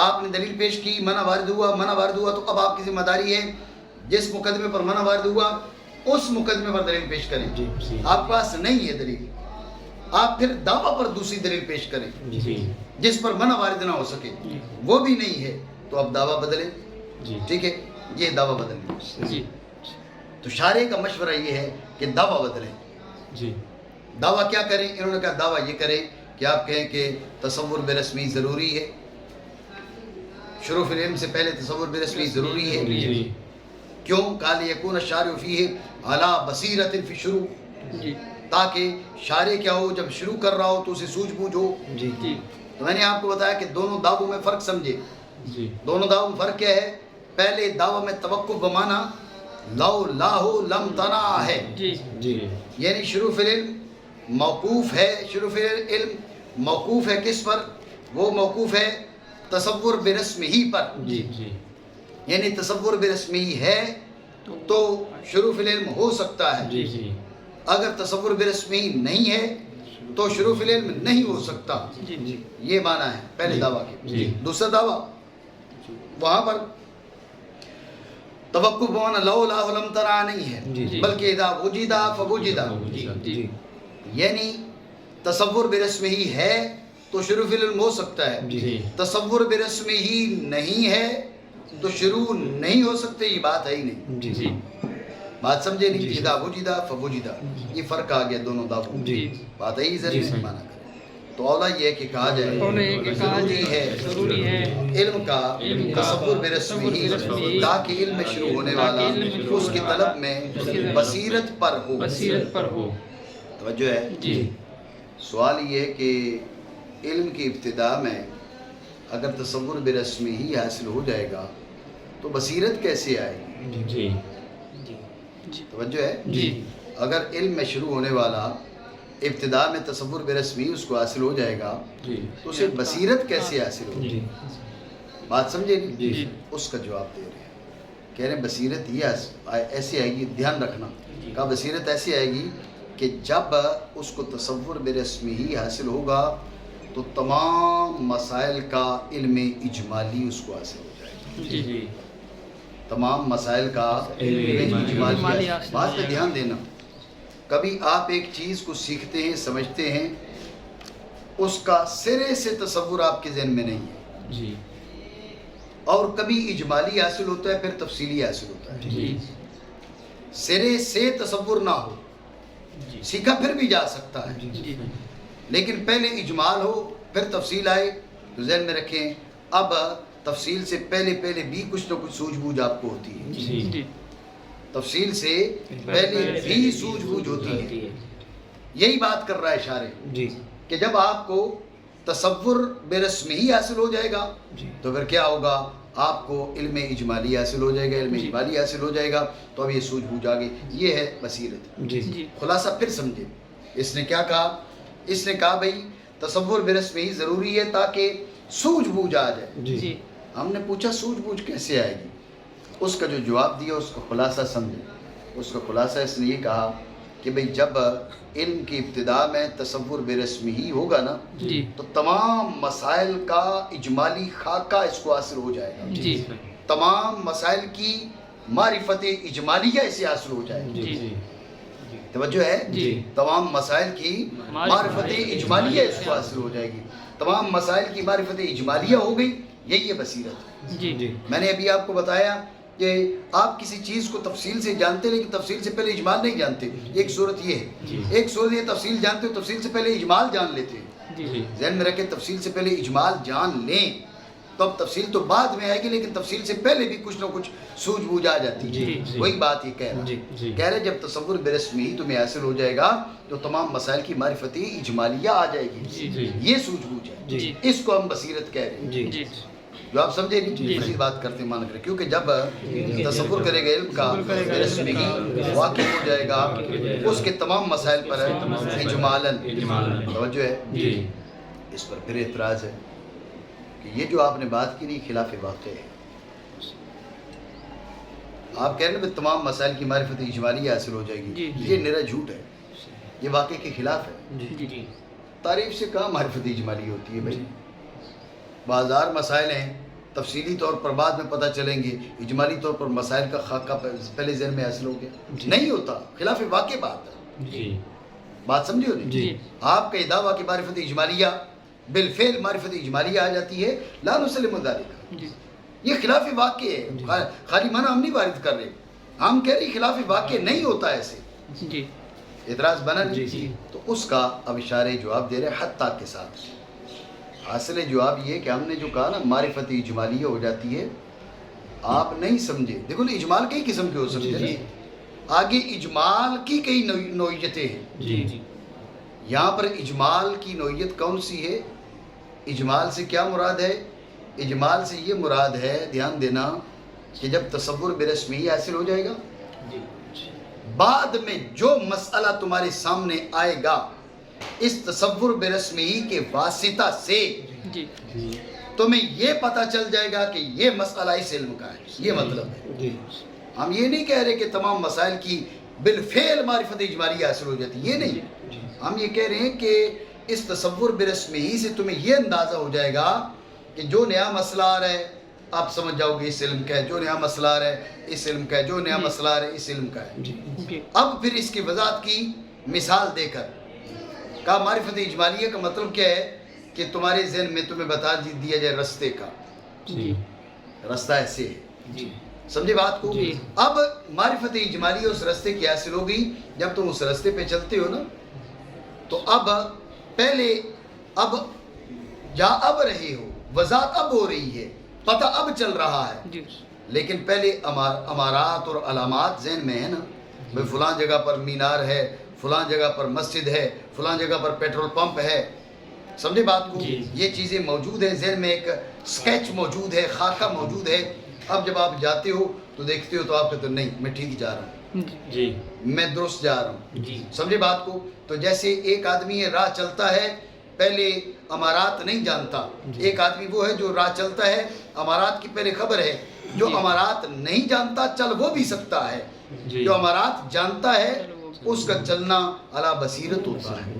آپ نے دلیل پیش کی، منع وارد ہوا تو اب آپ کی ذمہ داری ہے جس مقدمے پر منع وارد ہوا اس مقدمے پر دلیل پیش کریں۔ آپ کے پاس نہیں ہے دلیل، آپ پھر دعویٰ پر دوسری دلیل پیش کریں جس پر منع وارد نہ ہو سکے، وہ بھی نہیں ہے تو اب دعویٰ بدلیں۔ ٹھیک ہے، یہ دعویٰ بدلیں۔ تو شارح کا مشورہ یہ ہے کہ دعویٰ بدلیں۔ دعویٰ کیا کریں؟ انہوں نے کہا دعویٰ یہ کریں کہ آپ کہیں کہ تصور برسمی ضروری ہے، شروع فی العلم سے پہلے تصور برسمی ضروری ہے، کیوں؟ قال یکون الشارع فیہ علی بصیرت فی شروع، تاکہ شارع کیا ہو جب شروع کر رہا ہو تو اسے سوجھ بوجھ ہو۔ تو میں نے آپ کو بتایا کہ دونوں دعووں میں فرق سمجھے۔ دونوں دعووں میں فرق کیا ہے؟ پہلے دعویٰ میں توقف بمانا لو لاہ لم تنع ہے، یعنی شروع فی العلم موقوف ہے، شروع فی العلم موقوف ہے کس پر؟ وہ موقوف ہے تصور برسمہ ہی پر، یعنی تصور برسمہ ہی ہے تو شروع فی العلم ہو سکتا ہے، اگر تصور برسمہ ہی نہیں ہے تو شروع فی العلم نہیں ہو سکتا۔ یہ معنی ہے پہلے دعویٰ کے۔ دوسرا دعویٰ وہاں پر توقف بمعنی لو لاہ لم تنع نہیں ہے، بلکہ اذا وجدا فوجدا، یعنی تصور برسمہ ہی ہے تو شروع فی العلم ہو سکتا ہے، تصور برسمہ ہی نہیں ہے تو شروع نہیں ہو سکتے، یہ بات ہے ہی نہیں۔ بات سمجھے نہیں؟ اذا وجدا فوجدا، یہ فرق آ گیا دونوں دعووں، بات ہے ہی ضروری معنی کریں۔ تو اولا یہ ہے کہ کہا جائے ضروری ہے علم کا تصور برسمہ ہی، تاکہ علم میں شروع ہونے والا اس کی طلب میں بصیرت پر ہو۔ توجہ ہے؟ سوال یہ ہے کہ علم کی ابتدا میں اگر تصور برسمہ ہی حاصل ہو جائے گا تو بصیرت کیسے آئے گی؟ توجہ ہے؟ اگر علم میں شروع ہونے والا ابتدا میں تصور برسمی اس کو حاصل ہو جائے گا تو اسے بصیرت کیسے حاصل ہوگی؟ بات سمجھے نہیں؟ اس کا جواب دے رہے ہیں، کہہ رہے ہیں بصیرت یہ ایسی آئے گی، دھیان رکھنا، کہا بصیرت ایسی آئے گی کہ جب اس کو تصور برسمی ہی حاصل ہوگا تو تمام مسائل کا علم اجمالی اس کو حاصل ہو جائے گا. تمام مسائل کا علم اجمالی. بات پہ دھیان دینا، کبھی آپ ایک چیز کو سیکھتے ہیں، سمجھتے ہیں، اس کا سرے سے تصور آپ کے ذہن میں نہیں ہے، اور کبھی اجمالی حاصل ہوتا ہے پھر تفصیلی حاصل ہوتا ہے. سرے سے تصور نہ ہو، سیکھا پھر بھی جا سکتا ہے، لیکن پہلے اجمال ہو پھر تفصیل آئے تو ذہن میں رکھیں اب تفصیل سے پہلے بھی کچھ نہ کچھ سوجھ بوجھ آپ کو ہوتی ہے. تفصیل سے پہلے بھی سوجھ بوجھ ہوتی ہے. یہی بات کر رہا ہے اشارے کہ جب آپ کو تصور برسم ہی حاصل ہو جائے گا تو پھر کیا ہوگا، آپ کو علم اجمالی حاصل ہو جائے گا. علم اجمالی حاصل ہو جائے گا تو اب یہ سوجھ بوجھ آگے. یہ ہے بصیرت. خلاصہ پھر سمجھے اس نے کیا کہا. اس نے کہا بھئی تصور برسم ہی ضروری ہے تاکہ سوجھ بوجھ آ جائے. ہم نے پوچھا سوجھ بوجھ کیسے آئے گی؟ اس کا جو جواب دیا اس کا خلاصہ سمجھے. اس کا خلاصہ اس نے یہ کہا کہ بھئی جب علم کی ابتدا میں تصور برسمی ہی ہوگا نا تو تمام مسائل کا اجمالی خاکہ اس کو حاصل ہو جائے گا. تمام مسائل کی معرفت اجمالیہ اسے حاصل ہو جائے گی. توجہ ہے؟ تمام مسائل کی معرفت اجمالیہ اس کو حاصل ہو جائے گی. تمام مسائل کی معرفت اجمالیہ ہو گئی، یہی ہے بصیرت. میں نے ابھی آپ کو بتایا کہ آپ کسی چیز کو تفصیل سے جانتے لیکن تفصیل سے پہلے اجمال نہیں جانتے. ایک صورت یہ ہے. ایک صورت یہ تفصیل جانتے ہو، تفصیل سے پہلے اجمال جان لیتے ہیں. ذہن میں رکھیں تفصیل سے پہلے اجمال جان لیں تو اب تفصیل تو بعد میں آئے گی لیکن تفصیل سے پہلے بھی کچھ نہ کچھ سوجھ بوجھ آ جاتی ہے. وہی بات یہ کہہ رہے جب تصور برسمی ہی تمہیں حاصل ہو جائے گا تو تمام مسائل کی معرفت اجمالیہ آ جائے گی. یہ سوجھ بوجھ ہے، اس کو ہم بصیرت کہہ رہے ہیں. جو آپ سمجھے نہیں مزید بات کرتے مان کریں، کیونکہ جب تصور کرے گا علم کا برسمی ہی واقع ہو جائے گا اس کے تمام مسائل پر اجمالاً. توجہ ہے؟ اس پر پھر اعتراض ہے کہ یہ جو آپ نے بات کی نہیں خلاف واقع ہے. آپ کہہ رہے ہیں تمام مسائل کی معرفت اجمالی حاصل ہو جائے گی، یہ نرا جھوٹ ہے، یہ واقع کے خلاف ہے. تعریف سے کہاں معرفت اجمالی ہوتی ہے بھائی؟ بازار مسائل ہیں، تفصیلی طور پر بعد میں پتہ چلیں گے، اجمالی طور پر مسائل کا خاکہ پہلے ذہن میں حاصل ہو گیا. نہیں ہوتا، خلاف واقع بات ہے. بات سمجھے ہو نہیں؟ آپ کا دعویٰ کہ معرفت اجمالیہ بالفعل معرفت اجمالیہ آ جاتی ہے، لا نسلم ذالک، یہ خلاف واقع ہے. خالی معنی ہم نہیں وارد کر رہے، ہم کہہ رہے خلاف واقع نہیں ہوتا ایسے. اعتراض بنا نہیں تو اس کا اب اشارے جواب دے رہے حتیٰ کے ساتھ. حاصل جواب یہ کہ ہم نے جو کہا نا معرفت اجمالیہ ہو جاتی ہے، آپ نہیں سمجھے. دیکھو نا اجمال کئی قسم کے ہو سکتے ہیں. آگے اجمال کی کئی نوعیتیں ہیں. یہاں پر اجمال کی نوعیت کون سی ہے؟ اجمال سے کیا مراد ہے؟ اجمال سے یہ مراد ہے، دھیان دینا، کہ جب تصور برسمی حاصل ہو جائے گا بعد میں جو مسئلہ تمہارے سامنے آئے گا اس تصور برسمی کے واسطہ سے تمہیں یہ پتہ چل جائے گا کہ یہ مسئلہ اس علم کا ہے. یہ مطلب ہے. ہم یہ نہیں کہہ رہے کہ تمام مسائل کی بالفعل معرفت اجمالی حاصل ہو جاتی، یہ نہیں. ہم یہ کہہ رہے ہیں کہ اس تصور برسمی سے تمہیں یہ اندازہ ہو جائے گا کہ جو نیا مسئلہ آ رہا ہے آپ سمجھ جاؤ گے اس علم کا ہے، جو نیا مسئلہ آ رہا ہے اس علم کا ہے، جو نیا مسئلہ آ رہا ہے اس علم کا ہے. اب پھر اس کی وضاحت کی مثال دے کر کہا معرفت اجمالیہ کا مطلب کیا ہے کہ تمہارے ذہن میں تمہیں بتا دیا جائے رستے کا، رستہ ایسے ہے. سمجھے بات کو؟ اب معرفت اجمالیہ اس رستے کی حاصل ہو گئی. جب تم اس رستے پہ چلتے ہو نا تو اب پہلے اب اب رہے ہو، وضاحت اب ہو رہی ہے، پتہ اب چل رہا ہے. لیکن پہلے امارات اور علامات ذہن میں ہے نا، بھئی فلاں جگہ پر مینار ہے، فلاں جگہ پر مسجد ہے، فلاں جگہ پر پیٹرول پمپ ہے. سمجھے بات کو؟ یہ چیزیں موجود ہیں ذہن میں، ایک سکیچ موجود ہے، خاکہ موجود ہے. اب جب آپ جاتے ہو تو دیکھتے ہو تو آپ کہتے ہو نہیں میں ٹھیک جا رہا ہوں، میں درست جا رہا ہوں. سمجھے بات کو؟ تو جیسے ایک آدمی راہ چلتا ہے پہلے امارات نہیں جانتا، ایک آدمی وہ ہے جو راہ چلتا ہے امارات کی پہلے خبر ہے. جو امارات نہیں جانتا چل وہ بھی سکتا ہے، جو امارات جانتا ہے اس کا چلنا علی بصیرت ہوتا ہے.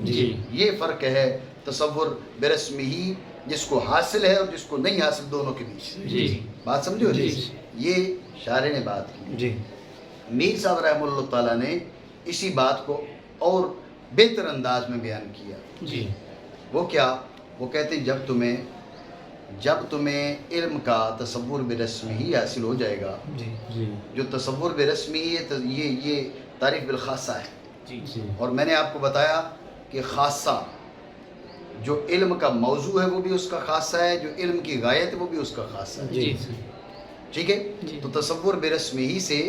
یہ فرق ہے تصور برسمہی، جس کو حاصل ہے اور جس کو نہیں حاصل، دونوں کے بیچ. بات سمجھو؟ یہ شاعر نے بات کی. میر صاحب رحمہ اللہ تعالیٰ نے اسی بات کو اور بہتر انداز میں بیان کیا. وہ کیا؟ وہ کہتے ہیں جب تمہیں علم کا تصور برسمی حاصل ہو جائے گا. جو تصور برسمی ہے یہ تعریف بالخاصہ ہے. اور میں نے آپ کو بتایا کہ خاصہ جو علم کا موضوع ہے وہ بھی اس کا خاصہ ہے، جو علم کی غایت ہے وہ بھی اس کا خاصہ ہے. ٹھیک ہے؟ تو تصور برسمی ہی سے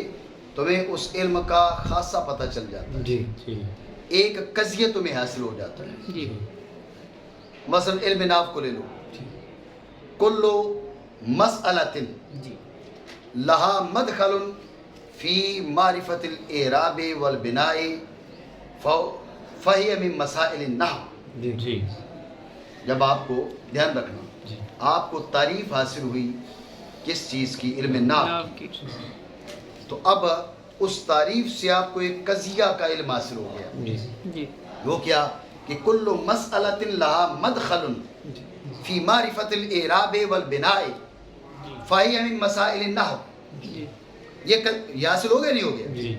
تمہیں اس علم کا خاصہ پتہ چل جاتا ہے. ایک قضیہ تمہیں حاصل ہو جاتا ہے. مثلا علم ناف کو لے لو. کلو مسئلۃ لہا مدخل فی معرفت الاعراب والبناء فہی من مسائل النحو. جب آپ کو دھیان رکھنا، آپ کو تعریف حاصل ہوئی کس چیز کی؟ علم نحو کی. تو اب اس تعریف سے آپ کو ایک قضیہ کا علم حاصل ہو گیا. وہ کیا کہ کل مسئلۃ لہا مدخل فی معرفت الاعراب والبناء فہی من مسائل النحو. یہ حاصل ہو گیا نہیں ہو گیا؟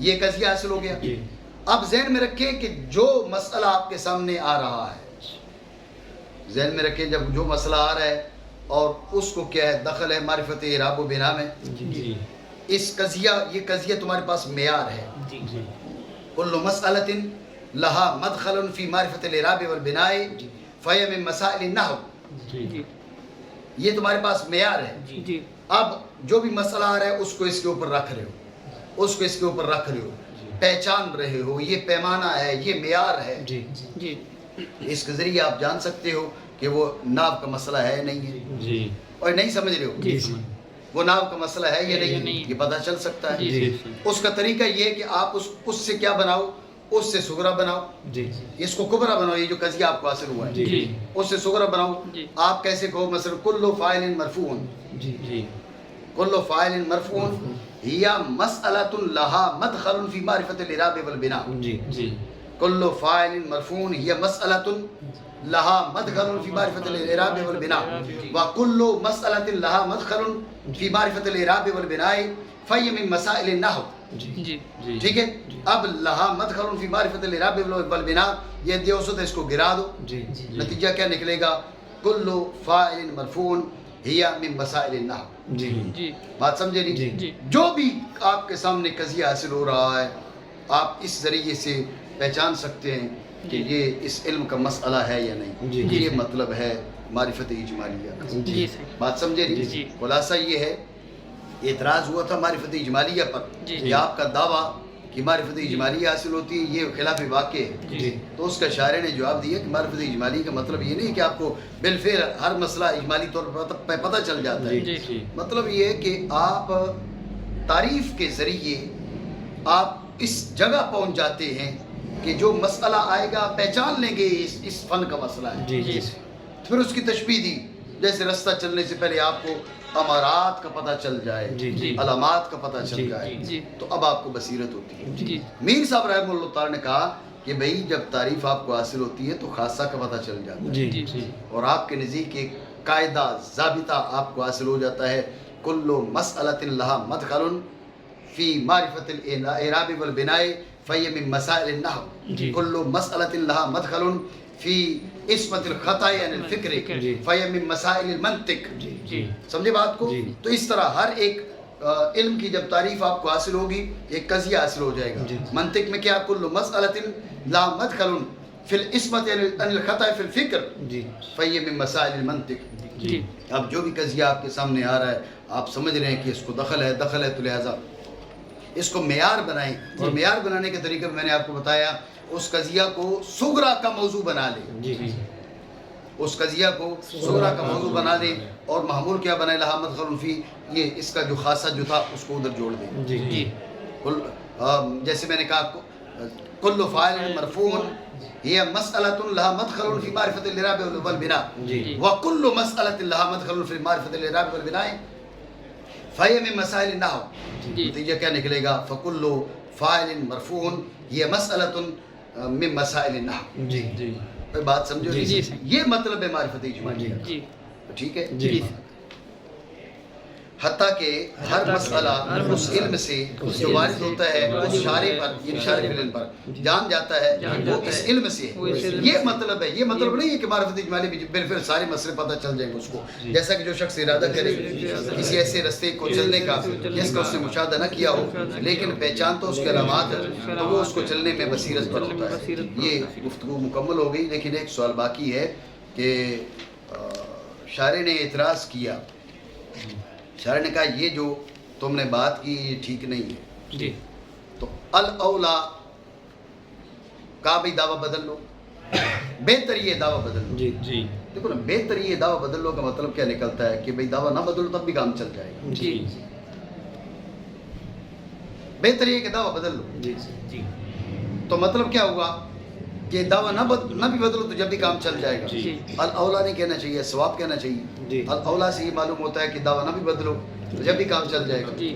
یہ قضیہ حاصل ہو گیا. اب ذہن میں رکھیں کہ جو مسئلہ آپ کے سامنے آ رہا ہے، ذہن میں رکھیں جب جو مسئلہ آ رہا ہے اور اس کو کیا ہے دخل ہے معرفت اعراب و بنا میں، اس قضیہ، یہ قضیہ تمہارے پاس معیار ہے. کل مسئلۃ لہا مدخل فی معرفت الاعراب والبناء فہی من مسائل النحو. یہ تمہارے پاس معیار ہے. اب جو بھی مسئلہ آ رہا ہے اس کو اس کے اوپر رکھ رہے ہو، اس کو اس کے اوپر رکھ رہے ہو، پہچان رہے ہو. یہ پیمانہ ہے، یہ معیار ہے. اس کے ذریعے آپ جان سکتے ہو کہ وہ ناو کا مسئلہ ہے نہیں ہے. اور نہیں سمجھ رہے ہو وہ ناو کا مسئلہ ہے یا نہیں، یہ پتہ چل سکتا ہے. اس کا طریقہ یہ ہے کہ آپ اس سے کیا بناؤ؟ اس سے صغرا بناؤ. اس کو کبرا بناؤ. یہ جو قضیہ آپ کو حاصل ہوا ہے اس سے صغرا بناؤ. آپ کیسے کہو؟ مثلا کل فاعل مرفوع، کل فاعل مرفوع ہی مسئلۃ لہا مدخل فی معرفت الاعراب والبناء. کل فاعل مرفوع ہی مسئلۃ لہا مدخل فی معرفت الاعراب والبناء وکل مسئلۃ لہا مدخل فی معرفت الاعراب والبناء فہی من مسائل النحو. ٹھیک ہے؟ اب لہا مدخل فی معرفت الاعراب والبناء یہ دیوسط ہے، اس کو گرا دو. نتیجہ کیا نکلے گا؟ کل فاعل مرفوع ہی من مسائل النحو. بات سمجھے نہیں؟ جو بھی آپ کے سامنے قضیہ حاصل ہو رہا ہے آپ اس ذریعے سے پہچان سکتے ہیں کہ یہ اس علم کا مسئلہ ہے یا نہیں. یہ مطلب ہے معرفت اجمالیہ کا. بات سمجھے نہیں؟ خلاصہ یہ ہے، اعتراض ہوا تھا معرفت اجمالیہ پر کہ آپ کا دعویٰ کہ معرفت اجمالیہ حاصل ہوتی ہے یہ خلاف واقع ہے. تو اس کا شاعر نے جواب دیا کہ معرفت اجمالی کا مطلب یہ نہیں کہ آپ کو بالفعل ہر مسئلہ اجمالی طور پر پتہ چل جاتا ہے. مطلب یہ ہے کہ آپ تعریف کے ذریعے آپ اس جگہ پہنچ جاتے ہیں کہ جو مسئلہ آئے گا پہچان لیں گے اس فن کا مسئلہ ہے. پھر اس کی تشبیہ دی، جیسے رستہ چلنے سے پہلے آپ کو امارات کا پتہ چل جائے، علامات کا پتہ چل جائے، تو اب آپ کو بصیرت ہوتی ہے. میر صاحب رحمہ اللہ تعالیٰ نے کہا کہ بھئی جب تعریف آپ کو حاصل ہوتی ہے تو خاصہ کا پتہ چل جاتا ہے، اور آپ کے نزدیک ایک قاعدہ ضابطہ آپ کو حاصل ہو جاتا ہے. کل مسئلۃ لہا مدخل فی معرفت الاعراب والبناء فہی من مسائل النحو. کل مسئلۃ لہا مدخل فی عصمت الخطأ عن الفکر فہی من مسائل المنطق. سمجھے بات کو؟ تو اس طرح ہر ایک علم کی جب تعریف آپ کو حاصل ہوگی ایک قضیہ حاصل ہو جائے گا. منطق میں کیا؟ کل مسئلۃ لہا مدخل فی العصمت عن الخطأ فی الفکر فہی من مسائل المنطق. اب جو بھی قضیہ آپ کے سامنے آ رہا ہے آپ سمجھ رہے ہیں کہ اس کو دخل ہے تو لہٰذا اس کو معیار بنائیں. اور معیار بنانے کے طریقے میں نے آپ کو بتایا، اس قضیہ کو صغرا کا موضوع بنا لیں. اس قضیہ کو صغرا کا موضوع بنا دیں اور محمول کیا بنائے؟ لہا مدخل فی، یہ اس کا جو خاصہ جو تھا اس کو ادھر جوڑ دیں. جیسے میں نے کہا کل فاعل مرفوع ہی مسئلۃ لہا مدخل فی معرفت الاعراب والبناء وکل مسئلۃ لہا مدخل فی معرفت الاعراب والبناء فہی من مسائل النحو. نتیجہ کیا نکلے گا؟ فکل فاعل مرفوع یہ مسئلۃ من مسائل النحو. جی جی بات سمجھو. جی یہ مطلب ہے معرفت اجمالیہ. جی ٹھیک ہے. جی حتیٰ کہ ہر مسئلہ اس علم سے جو وارد ہوتا ہے اس شارع پر یعنی شارع فی العلم پر جان جاتا ہے وہ اس علم سے ہے. یہ مطلب ہے. یہ مطلب نہیں ہے کہ معرفت اجمالی بھی بالفعل سارے مسئلے پتہ چل جائیں گے اس کو. جیسا کہ جو شخص ارادہ کرے کسی ایسے رستے کو چلنے کا جس کا اس نے مشاہدہ نہ کیا ہو لیکن پہچان تو اس کے علامات ہے تو وہ اس کو چلنے میں بصیرت پر ہوتا ہے. یہ گفتگو مکمل ہو گئی. لیکن ایک سوال باقی ہے کہ شارع نے اعتراض کیا. شارع نے کہا یہ جو تم نے بات کی یہ ٹھیک نہیں ہے. جی تو الاولا کا بھی دعویٰ بدل لو. بہتر یہ دعویٰ بدل لو. جی جی دیکھو نا بہتر یہ دعویٰ بدل لو کا مطلب کیا نکلتا ہے کہ بھئی دعویٰ نہ بدلو تب بھی کام چل جائے گا. جی بہتر یہ کہ دعویٰ بدل لو. جی جی تو مطلب کیا ہوا کہ دعویٰ نہ بھی بدلو تو جب بھی کام چل جائے گا. جی الاولا نہیں کہنا چاہیے صواب کہنا چاہیے. جی الاولا سے یہ معلوم ہوتا ہے کہ دعویٰ نہ بھی بدلو تو جب بھی کام چل جائے گا. جی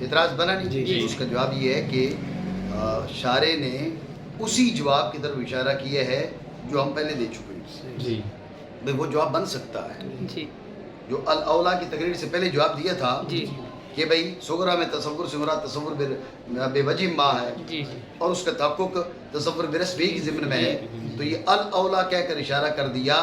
اعتراض بنا نہیں. جی اس کا جواب یہ ہے کہ شارع نے اسی جواب کی طرف اشارہ کیا ہے جو ہم پہلے دے چکے ہیں. جی بھئی وہ جواب بن سکتا ہے جی جو الاولا کی تقریر سے پہلے جواب دیا تھا جی کہ بھئی صغرا میں تصور سے مراد تصور بے وجہ ما ہے جی اور اس کا تحقق تصور برسبی کی ضمن میں ہے. تو یہ الاولا کہہ کر اشارہ کر دیا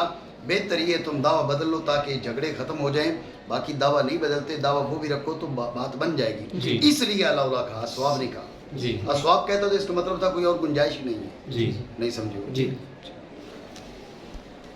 بہتر یہ تم دعویٰ بدل لو تاکہ جھگڑے ختم ہو جائیں. باقی دعویٰ نہیں بدلتے دعویٰ وہ بھی رکھو تو بات بن جائے گی. جی. اس لیے الاولا کہا اسواب نہیں کہا. جی اسواب کہتا تو اس کا مطلب تھا کوئی اور گنجائش ہی نہیں ہے. جی نہیں سمجھو. جی